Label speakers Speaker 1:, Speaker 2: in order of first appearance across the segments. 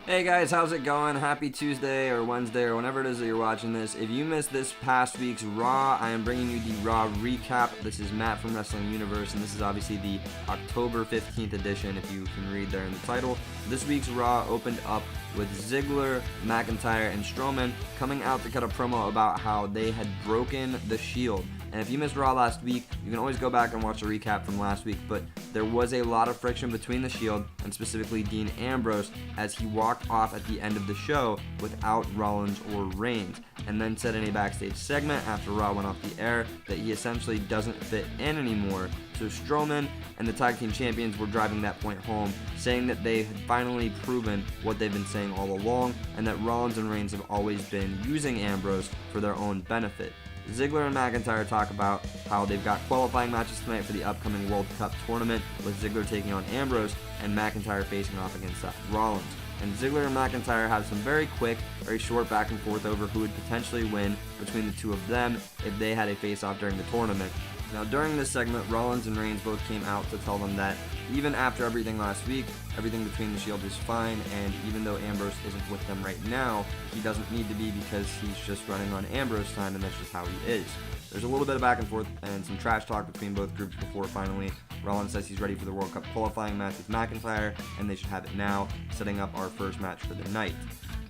Speaker 1: Hey guys, how's it going? Happy Tuesday or Wednesday or whenever it is that you're watching this. If you missed this past week's Raw, I am bringing you the Raw recap. This is Matt from Wrestling Universe, and this is obviously the October 15th edition, if you can read there in the title. This week's Raw opened up with Ziggler, McIntyre, and Strowman coming out to cut a promo about how they had broken the Shield. And if you missed Raw last week, you can always go back and watch the recap from last week, but there was a lot of friction between the Shield, and specifically Dean Ambrose, as he walked off at the end of the show without Rollins or Reigns, and then said in a backstage segment after Raw went off the air that he essentially doesn't fit in anymore. So Strowman and the Tag Team Champions were driving that point home, saying that they had finally proven what they've been saying all along, and that Rollins and Reigns have always been using Ambrose for their own benefit. Ziggler and McIntyre talk about how they've got qualifying matches tonight for the upcoming World Cup tournament, with Ziggler taking on Ambrose and McIntyre facing off against Seth Rollins. And Ziggler and McIntyre have some very quick, very short back and forth over who would potentially win between the two of them if they had a face-off during the tournament. Now, during this segment, Rollins and Reigns both came out to tell them that even after everything last week, everything between the Shield is fine, and even though Ambrose isn't with them right now, he doesn't need to be because he's just running on Ambrose time, and that's just how he is. There's a little bit of back and forth and some trash talk between both groups before finally Rollins says he's ready for the World Cup qualifying match with McIntyre, and they should have it now, setting up our first match for the night.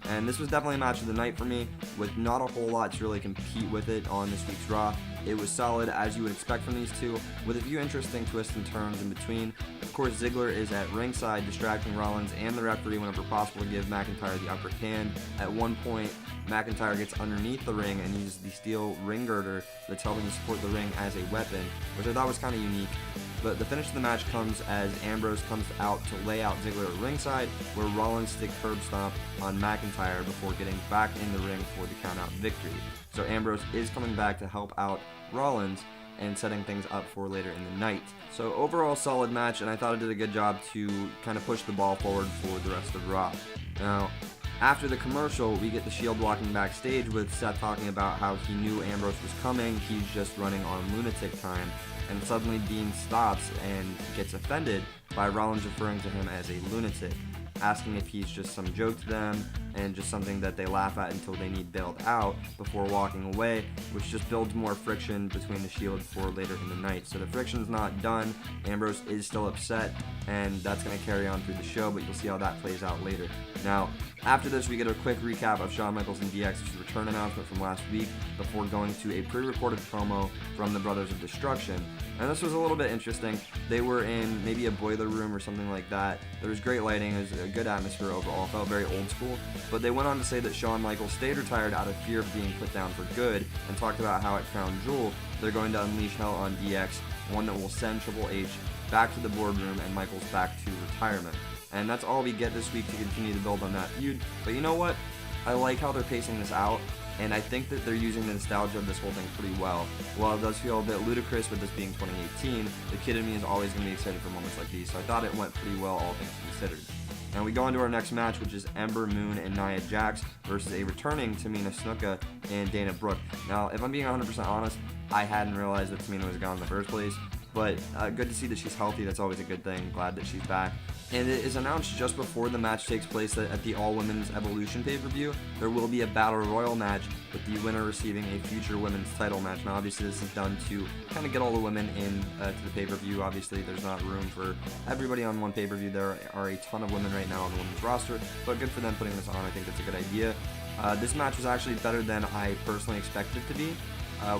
Speaker 1: And this was definitely a match of the night for me, with not a whole lot to really compete with it on this week's Raw. It was solid, as you would expect from these two, with a few interesting twists and turns in between. Of course, Ziggler is at ringside, distracting Rollins and the referee whenever possible to give McIntyre the upper hand. At one point, McIntyre gets underneath the ring and uses the steel ring girder that's helping to support the ring as a weapon, which I thought was kind of unique. But the finish of the match comes as Ambrose comes out to lay out Ziggler at ringside, where Rollins sticks curb stomp on McIntyre before getting back in the ring for the count-out victory. So Ambrose is coming back to help out Rollins and setting things up for later in the night. So overall, solid match, and I thought it did a good job to kind of push the ball forward for the rest of Raw. Now, after the commercial, we get the Shield walking backstage with Seth talking about how he knew Ambrose was coming, he's just running on lunatic time. And suddenly Dean stops and gets offended by Rollins referring to him as a lunatic, asking if he's just some joke to them and just something that they laugh at until they need bailed out before walking away, which just builds more friction between the Shield for later in the night. So the friction's not done. Ambrose is still upset, and that's going to carry on through the show, but you'll see how that plays out later. Now, after this, we get a quick recap of Shawn Michaels and DX's return announcement from last week before going to a pre-recorded promo from the Brothers of Destruction. And this was a little bit interesting. They were in maybe a boiler room or something like that. There was great lighting. It was a good atmosphere overall. It felt very old school. But they went on to say that Shawn Michaels stayed retired out of fear of being put down for good, and talked about how at Crown Jewel, they're going to unleash hell on DX, one that will send Triple H back to the boardroom and Michaels back to retirement. And that's all we get this week to continue to build on that feud. But you know what? I like how they're pacing this out, and I think that they're using the nostalgia of this whole thing pretty well. While it does feel a bit ludicrous with this being 2018, the kid in me is always going to be excited for moments like these, so I thought it went pretty well, all things considered. Now we go on to our next match, which is Ember Moon and Nia Jax versus a returning Tamina Snuka and Dana Brooke. Now, if I'm being 100% honest, I hadn't realized that Tamina was gone in the first place, but good to see that she's healthy. That's always a good thing. Glad that she's back. And it is announced just before the match takes place that at the All Women's Evolution pay-per-view, there will be a Battle Royal match with the winner receiving a future women's title match. Now, obviously, this is done to kind of get all the women in to the pay-per-view. Obviously, there's not room for everybody on one pay-per-view. There are a ton of women right now on the women's roster, but good for them putting this on. I think that's a good idea. This match was actually better than I personally expected it to be,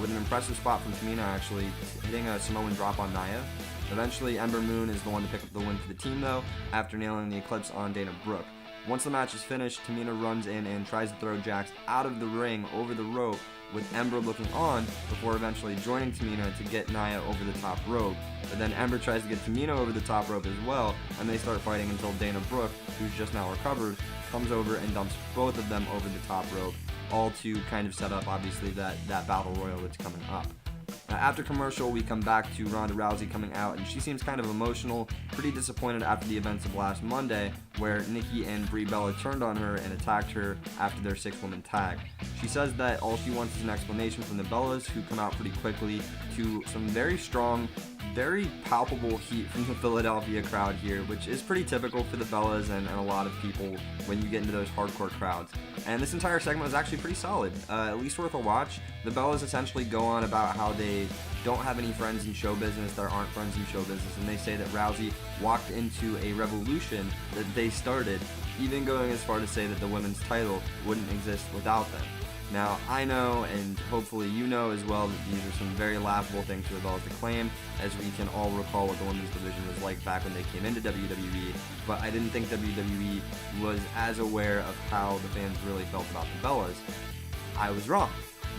Speaker 1: with an impressive spot from Tamina actually hitting a Samoan drop on Nia. Eventually, Ember Moon is the one to pick up the win for the team, though, after nailing the Eclipse on Dana Brooke. Once the match is finished, Tamina runs in and tries to throw Jax out of the ring over the rope, with Ember looking on before eventually joining Tamina to get Nia over the top rope. But then Ember tries to get Tamina over the top rope as well, and they start fighting until Dana Brooke, who's just now recovered, comes over and dumps both of them over the top rope, all to kind of set up, obviously, that Battle Royal that's coming up. After commercial, we come back to Ronda Rousey coming out, and she seems kind of emotional, pretty disappointed after the events of last Monday, where Nikki and Brie Bella turned on her and attacked her after their 6-woman tag. She says that all she wants is an explanation from the Bellas, who come out pretty quickly to some very strong very palpable heat from the Philadelphia crowd here, which is pretty typical for the Bellas and a lot of people when you get into those hardcore crowds. And this entire segment was actually pretty solid, at least worth a watch. The Bellas essentially go on about how they don't have any friends in show business, there aren't friends in show business, and they say that Rousey walked into a revolution that they started, even going as far to say that the women's title wouldn't exist without them. Now, I know, and hopefully you know as well, that these are some very laughable things for the Bellas to claim, as we can all recall what the women's division was like back when they came into WWE, but I didn't think WWE was as aware of how the fans really felt about the Bellas. I was wrong.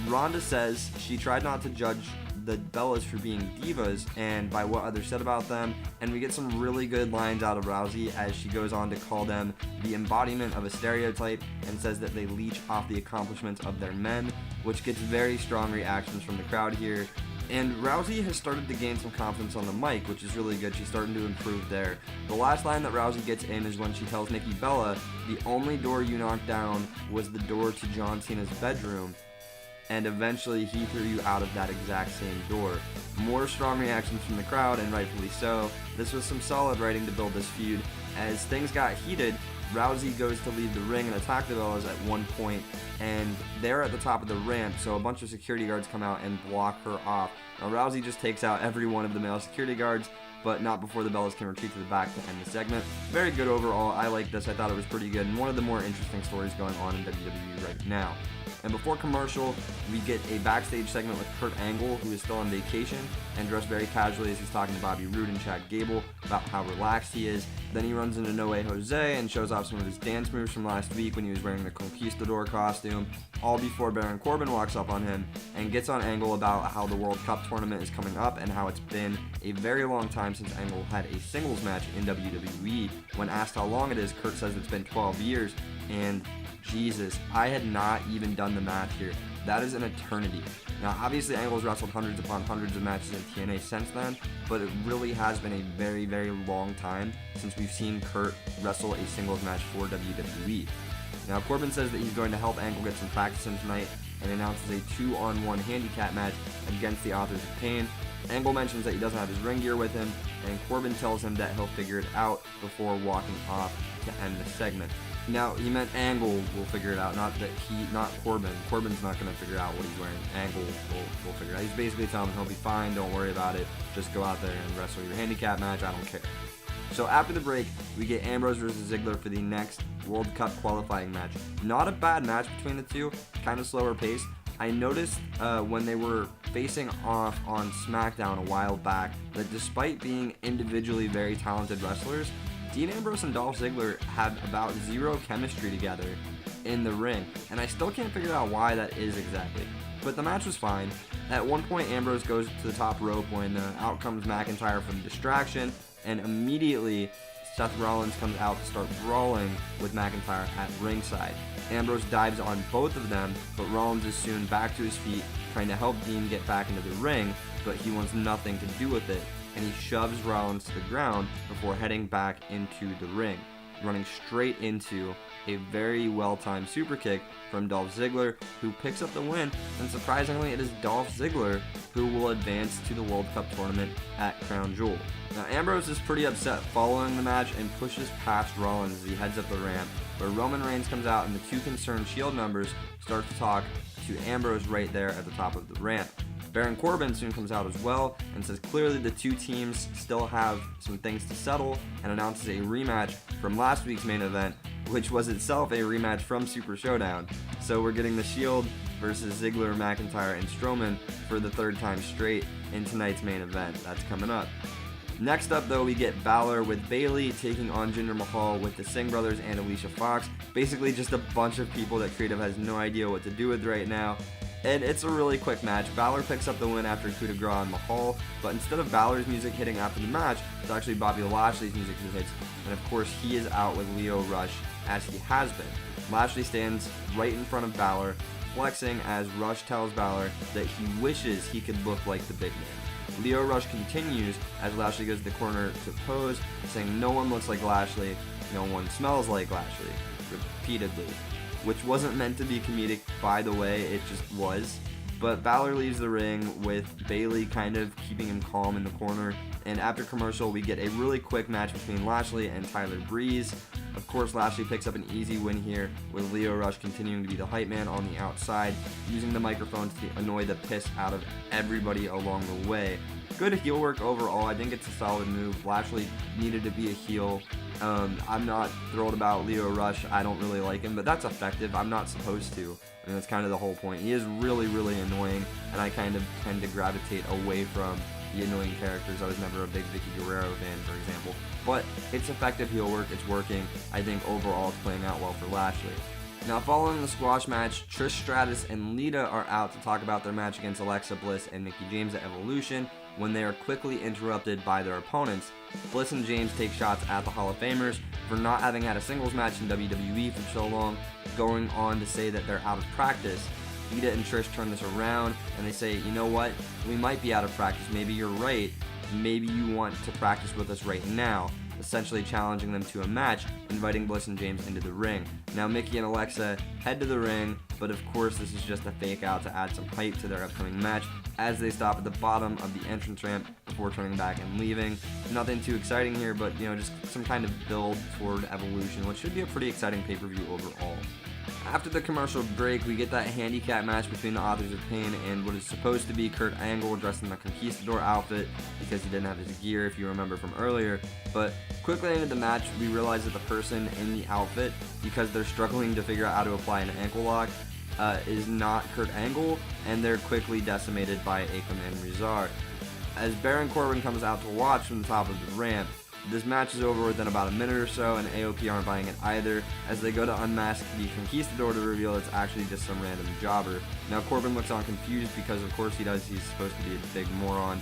Speaker 1: Ronda says she tried not to judge the Bellas for being divas and by what others said about them, and we get some really good lines out of Rousey as she goes on to call them the embodiment of a stereotype and says that they leech off the accomplishments of their men, which gets very strong reactions from the crowd here. And Rousey has started to gain some confidence on the mic, which is really good. She's starting to improve there. The last line that Rousey gets in is when she tells Nikki Bella, the only door you knocked down was the door to John Cena's bedroom, and eventually he threw you out of that exact same door. More strong reactions from the crowd, and rightfully so. This was some solid writing to build this feud. As things got heated, Rousey goes to leave the ring and attack the Bellas at one point, and they're at the top of the ramp, so a bunch of security guards come out and block her off. Now Rousey just takes out every one of the male security guards, but not before the Bellas can retreat to the back to end the segment. Very good overall. I like this. I thought it was pretty good, and one of the more interesting stories going on in WWE right now. And before commercial, we get a backstage segment with Kurt Angle, who is still on vacation and dressed very casually as he's talking to Bobby Roode and Chad Gable about how relaxed he is. Then he runs into No Way Jose and shows off some of his dance moves from last week when he was wearing the Conquistador costume, all before Baron Corbin walks up on him and gets on Angle about how the World Cup tournament is coming up and how it's been a very long time since Angle had a singles match in WWE. When asked how long it is, Kurt says it's been 12 years, and Jesus, I had not even done the math here. That is an eternity. Now, obviously, Angle's wrestled hundreds upon hundreds of matches in TNA since then, but it really has been a very, very long time since we've seen Kurt wrestle a singles match for WWE. Now, Corbin says that he's going to help Angle get some practice in tonight and announces a 2-on-1 handicap match against the Authors of Pain. Angle mentions that he doesn't have his ring gear with him, and Corbin tells him that he'll figure it out before walking off to end the segment. Now, he meant Angle will figure it out, not Corbin. Corbin's not going to figure out what he's wearing. Angle will figure it out. He's basically telling him he'll be fine, don't worry about it. Just go out there and wrestle your handicap match, I don't care. So after the break, we get Ambrose versus Ziggler for the next World Cup qualifying match. Not a bad match between the two, kind of slower pace. I noticed when they were facing off on SmackDown a while back that despite being individually very talented wrestlers, Dean Ambrose and Dolph Ziggler had about zero chemistry together in the ring, and I still can't figure out why that is exactly. But the match was fine. At one point, Ambrose goes to the top rope when out comes McIntyre from distraction, and immediately Seth Rollins comes out to start brawling with McIntyre at ringside. Ambrose dives on both of them, but Rollins is soon back to his feet, trying to help Dean get back into the ring, but he wants nothing to do with it, and he shoves Rollins to the ground before heading back into the ring, running straight into a very well-timed super kick from Dolph Ziggler, who picks up the win, and surprisingly it is Dolph Ziggler who will advance to the World Cup tournament at Crown Jewel. Now Ambrose is pretty upset following the match and pushes past Rollins as he heads up the ramp, where Roman Reigns comes out and the two concerned Shield members start to talk to Ambrose right there at the top of the ramp. Baron Corbin soon comes out as well and says clearly the two teams still have some things to settle, and announces a rematch from last week's main event, which was itself a rematch from Super Showdown. So we're getting the Shield versus Ziggler, McIntyre, and Strowman for the third time straight in tonight's main event. That's coming up. Next up, though, we get Balor with Bayley taking on Jinder Mahal with the Singh brothers and Alicia Fox. Basically just a bunch of people that creative has no idea what to do with right now. And it's a really quick match. Balor picks up the win after coup de grace on Mahal, but instead of Balor's music hitting after the match, it's actually Bobby Lashley's music who hits, and of course he is out with Lio Rush, as he has been. Lashley stands right in front of Balor, flexing as Rush tells Balor that he wishes he could look like the big man. Lio Rush continues as Lashley goes to the corner to pose, saying no one looks like Lashley, no one smells like Lashley, repeatedly. Which wasn't meant to be comedic, by the way, it just was. But Balor leaves the ring with Bayley kind of keeping him calm in the corner. And after commercial, we get a really quick match between Lashley and Tyler Breeze. Of course, Lashley picks up an easy win here, with Lio Rush continuing to be the hype man on the outside, using the microphone to annoy the piss out of everybody along the way. Good heel work overall. I think it's a solid move. Lashley needed to be a heel. I'm not thrilled about Lio Rush. I don't really like him, but that's effective. I'm not supposed to. And that's kind of the whole point. He is really, really annoying, and I kind of tend to gravitate away from the annoying characters. I was never a big Vicky Guerrero fan, for example. But it's effective heel work. It's working. I think overall it's playing out well for Lashley. Now, following the squash match, Trish Stratus and Lita are out to talk about their match against Alexa Bliss and Mickie James at Evolution when they are quickly interrupted by their opponents. Bliss and James take shots at the Hall of Famers for not having had a singles match in WWE for so long, going on to say that they're out of practice. Lita and Trish turn this around and they say, you know what, we might be out of practice, maybe you're right, maybe you want to practice with us right now, essentially challenging them to a match, inviting Bliss and James into the ring. Now Mickie and Alexa head to the ring, but of course this is just a fake out to add some hype to their upcoming match, as they stop at the bottom of the entrance ramp before turning back and leaving. Nothing too exciting here, but just some kind of build toward Evolution, which should be a pretty exciting pay-per-view overall. After the commercial break, we get that handicap match between the Authors of Pain and what is supposed to be Kurt Angle dressed in the Conquistador outfit because he didn't have his gear, if you remember from earlier. But quickly into the match, we realize that the person in the outfit, because they're struggling to figure out how to apply an ankle lock, is not Kurt Angle, and they're quickly decimated by Akam and Rezar. As Baron Corbin comes out to watch from the top of the ramp, this match is over within about a minute or so, and AOP aren't buying it either, as they go to unmask the Conquistador to reveal it's actually just some random jobber. Now Corbin looks on confused because of course he does, he's supposed to be a big moron.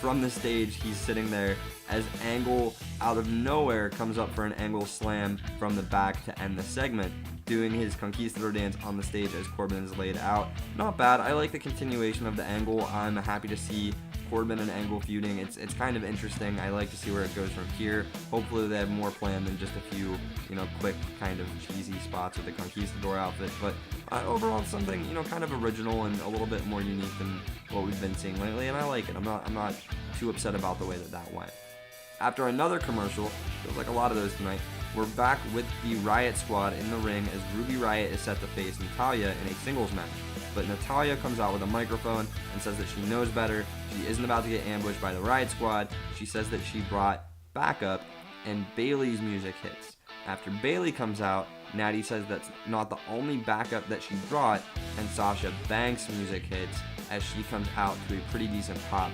Speaker 1: From the stage, he's sitting there as Angle, out of nowhere, comes up for an Angle slam from the back to end the segment, doing his Conquistador dance on the stage as Corbin is laid out. Not bad. I like the continuation of the Angle. I'm happy to see Corbin and Angle feuding. It's kind of interesting. I like to see where it goes from here. Hopefully they have more planned than just a few, quick kind of cheesy spots with the Conquistador outfit. But overall, it's something, kind of original and a little bit more unique than what we've been seeing lately, and I like it. I'm not too upset about the way that went. After another commercial, feels like a lot of those tonight, we're back with the Riot Squad in the ring as Ruby Riott is set to face Natalya in a singles match. But Natalya comes out with a microphone and says that she knows better. She isn't about to get ambushed by the Riot Squad. She says that she brought backup, and Bayley's music hits. After Bayley comes out, Natty says that's not the only backup that she brought, and Sasha Banks' music hits as she comes out to a pretty decent pop.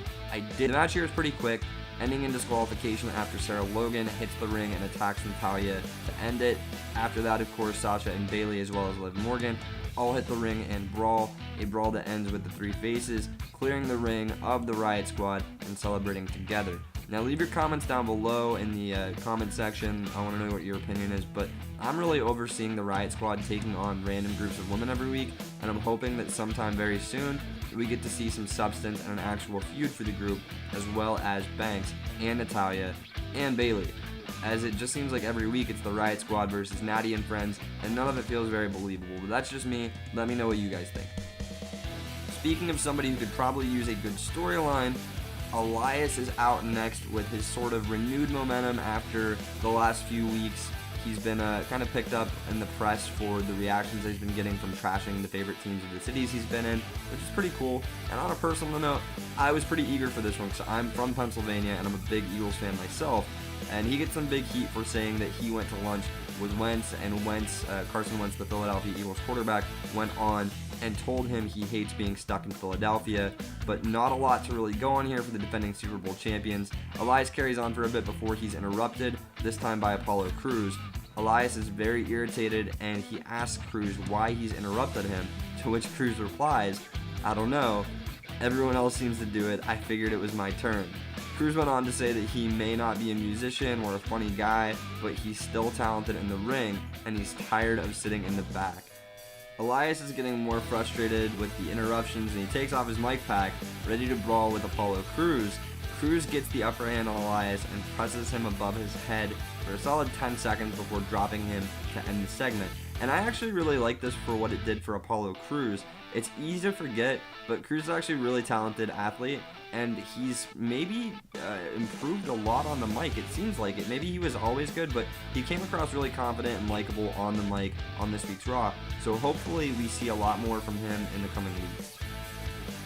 Speaker 1: The match here is pretty quick, ending in disqualification after Sarah Logan hits the ring and attacks Natalya to end it. After that, of course, Sasha and Bayley, as well as Liv Morgan, all hit the ring and brawl, a brawl that ends with the three faces clearing the ring of the Riot Squad and celebrating together. Now leave your comments down below in the comment section. I want to know what your opinion is, but I'm really overseeing the Riot Squad taking on random groups of women every week, and I'm hoping that sometime very soon we get to see some substance and an actual feud for the group, as well as Banks and Natalya and Bayley, as it just seems like every week it's the Riot Squad versus Natty and friends, and none of it feels very believable. But that's just me. Let me know what you guys think. Speaking of somebody who could probably use a good storyline, Elias is out next with his sort of renewed momentum after the last few weeks. He's been kind of picked up in the press for the reactions that he's been getting from trashing the favorite teams of the cities he's been in, which is pretty cool. And on a personal note, I was pretty eager for this one because I'm from Pennsylvania and I'm a big Eagles fan myself. And he gets some big heat for saying that he went to lunch with Wentz, and Carson Wentz, the Philadelphia Eagles quarterback, went on and told him he hates being stuck in Philadelphia. But not a lot to really go on here for the defending Super Bowl champions. Elias carries on for a bit before he's interrupted, this time by Apollo Crews. Elias is very irritated and he asks Crews why he's interrupted him, to which Crews replies, "I don't know. Everyone else seems to do it. I figured it was my turn." Crews went on to say that he may not be a musician or a funny guy, but he's still talented in the ring, and he's tired of sitting in the back. Elias is getting more frustrated with the interruptions, and he takes off his mic pack, ready to brawl with Apollo Crews. Crews gets the upper hand on Elias and presses him above his head for a solid 10 seconds before dropping him to end the segment. And I actually really like this for what it did for Apollo Crews. It's easy to forget but Cruz is actually a really talented athlete, and he's maybe improved a lot on the mic. It seems like it. Maybe he was always good, but he came across really confident and likable on the mic on this week's Raw. So hopefully we see a lot more from him in the coming weeks.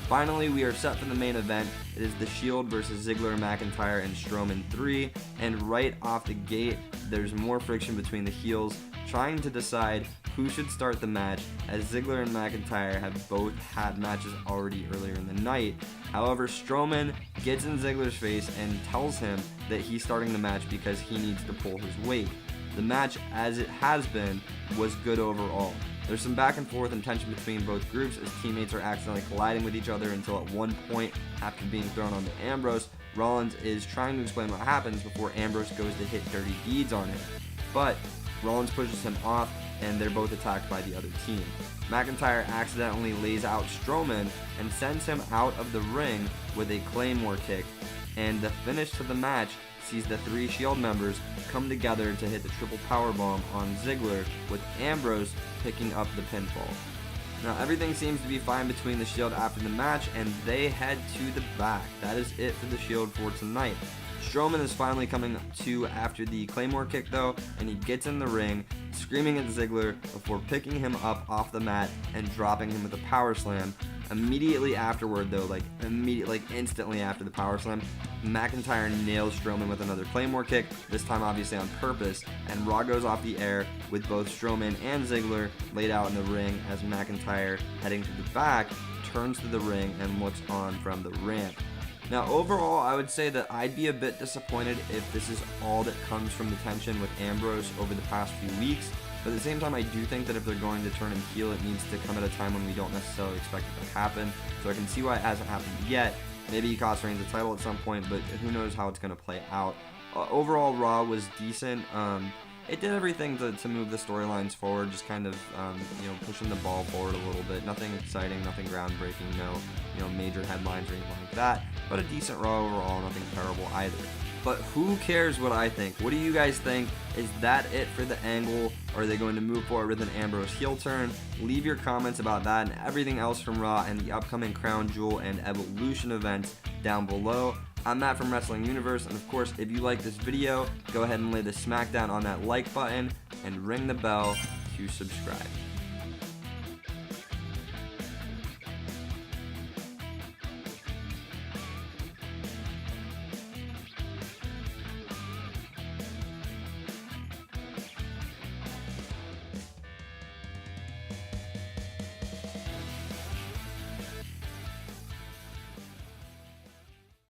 Speaker 1: Finally, we are set for the main event. It is The Shield versus Ziggler, McIntyre, and Strowman 3. And right off the gate, there's more friction between the heels, trying to decide who should start the match, as Ziggler and McIntyre have both had matches already earlier in the night. However, Strowman gets in Ziggler's face and tells him that he's starting the match because he needs to pull his weight. The match, as it has been, was good overall. There's some back and forth and tension between both groups as teammates are accidentally colliding with each other until at one point, after being thrown onto Ambrose, Rollins is trying to explain what happens before Ambrose goes to hit dirty deeds on him. But Rollins pushes him off and they're both attacked by the other team. McIntyre accidentally lays out Strowman and sends him out of the ring with a Claymore kick, and the finish to the match sees the three Shield members come together to hit the triple powerbomb on Ziggler, with Ambrose picking up the pinfall. Now everything seems to be fine between the Shield after the match, and they head to the back. That is it for the Shield for tonight. Strowman is finally coming to after the Claymore kick though, and he gets in the ring, screaming at Ziggler before picking him up off the mat and dropping him with a power slam. Immediately afterward though, instantly after the power slam, McIntyre nails Strowman with another Claymore kick, this time obviously on purpose, and Raw goes off the air with both Strowman and Ziggler laid out in the ring as McIntyre, heading to the back, turns to the ring and looks on from the ramp. Now overall, I would say that I'd be a bit disappointed if this is all that comes from the tension with Ambrose over the past few weeks, but at the same time I do think that if they're going to turn him heel, it needs to come at a time when we don't necessarily expect it to happen, so I can see why it hasn't happened yet. Maybe he costs Reigns the title at some point, but who knows how it's going to play out. Overall, Raw was decent. It did everything to move the storylines forward, just kind of pushing the ball forward a little bit. Nothing exciting, nothing groundbreaking, no major headlines or anything like that. But a decent Raw overall, nothing terrible either. But who cares what I think? What do you guys think? Is that it for the angle? Or are they going to move forward with an Ambrose heel turn? Leave your comments about that and everything else from Raw and the upcoming Crown Jewel and Evolution events down below. I'm Matt from Wrestling Universe, and of course, if you like this video, go ahead and lay the smack down on that like button and ring the bell to subscribe.